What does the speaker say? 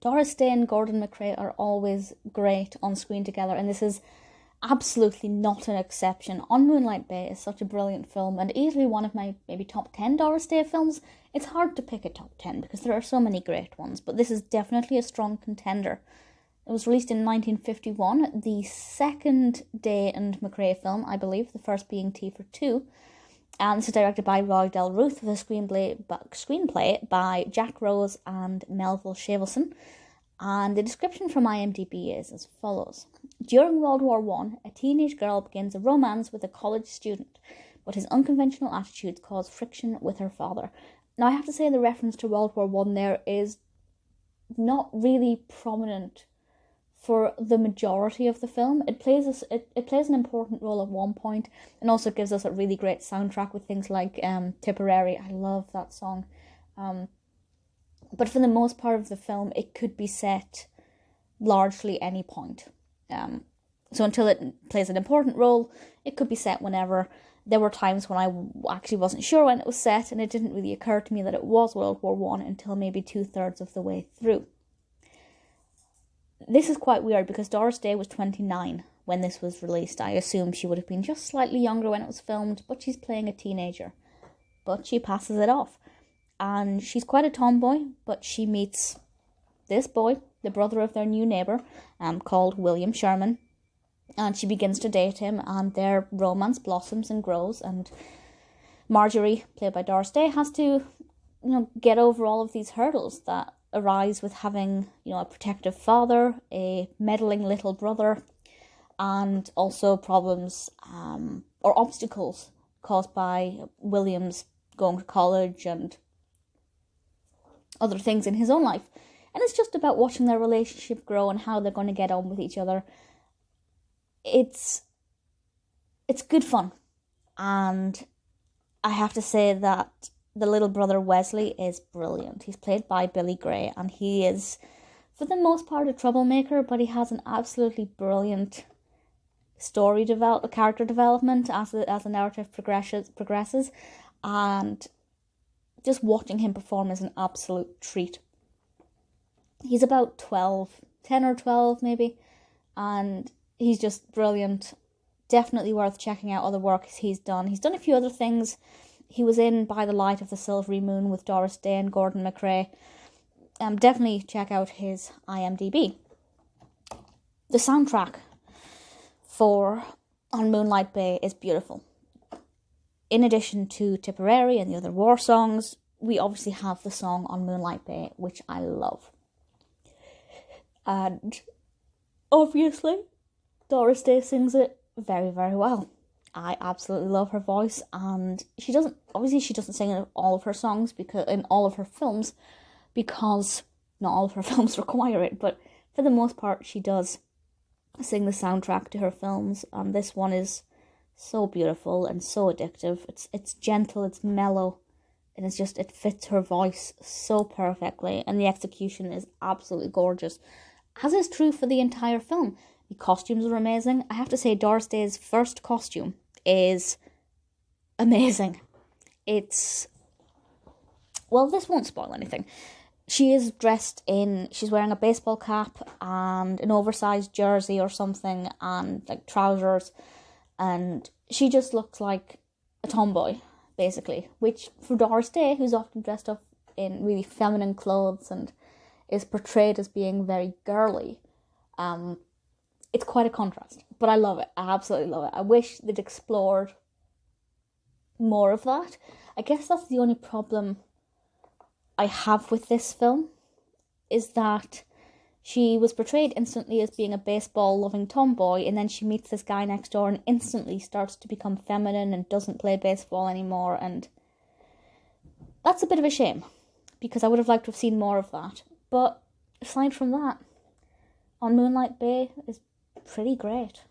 Doris Day and Gordon MacRae are always great on screen together, and this is absolutely not an exception. On Moonlight Bay is such a brilliant film, and easily one of my maybe top 10 Doris Day films. It's hard to pick a top 10 because there are so many great ones, but this is definitely a strong contender. It was released in 1951, the second Day and MacRae film, I believe, the first being Tea for Two. And this is directed by Roy Del Ruth with a screenplay by Jack Rose and Melville Shavelson. And the description from IMDb is as follows. During World War I, a teenage girl begins a romance with a college student, but his unconventional attitudes cause friction with her father. Now, I have to say the reference to World War I there is not really prominent for the majority of the film. It plays an important role at one point, and also gives us a really great soundtrack with things like Tipperary. I love that song. But for the most part of the film, it could be set largely any point. So until it plays an important role, it could be set whenever. There were times when I actually wasn't sure when it was set, and it didn't really occur to me that it was World War I until maybe 2/3 of the way through. This is quite weird because Doris Day was 29 when this was released. I assume she would have been just slightly younger when it was filmed, but she's playing a teenager. But she passes it off. And she's quite a tomboy, but she meets this boy, the brother of their new neighbour, called William Sherman. And she begins to date him, and their romance blossoms and grows. And Marjorie, played by Doris Day, has to, get over all of these hurdles that arise with having, a protective father, a meddling little brother, and also problems or obstacles caused by William's going to college and other things in his own life. And it's just about watching their relationship grow and how they're going to get on with each other. It's good fun. And I have to say that the little brother Wesley is brilliant. He's played by Billy Gray, and he is, for the most part, a troublemaker, but he has an absolutely brilliant character development as the narrative progresses, and just watching him perform is an absolute treat. He's about 10 or 12 maybe, and he's just brilliant. Definitely worth checking out other work he's done. He's done a few other things. He was in By the Light of the Silvery Moon with Doris Day and Gordon MacRae. Definitely check out his IMDb. The soundtrack on Moonlight Bay is beautiful. In addition to Tipperary and the other war songs, we obviously have the song on Moonlight Bay, which I love. And obviously, Doris Day sings it very, very well. I absolutely love her voice, and she doesn't sing in all of her songs, because in all of her films, because not all of her films require it, but for the most part she does sing the soundtrack to her films, and this one is so beautiful and so addictive. It's gentle, it's mellow, and it fits her voice so perfectly, and the execution is absolutely gorgeous, as is true for the entire film. The costumes are amazing. I have to say, Doris Day's first costume is amazing. This won't spoil anything. She's wearing a baseball cap and an oversized jersey or something, and like trousers, and she just looks like a tomboy, basically, which for Doris Day, who's often dressed up in really feminine clothes and is portrayed as being very girly, it's quite a contrast, but I love it. I absolutely love it. I wish they'd explored more of that. I guess that's the only problem I have with this film, is that she was portrayed instantly as being a baseball-loving tomboy, and then she meets this guy next door and instantly starts to become feminine and doesn't play baseball anymore, and that's a bit of a shame, because I would have liked to have seen more of that. But aside from that, On Moonlight Bay is pretty great.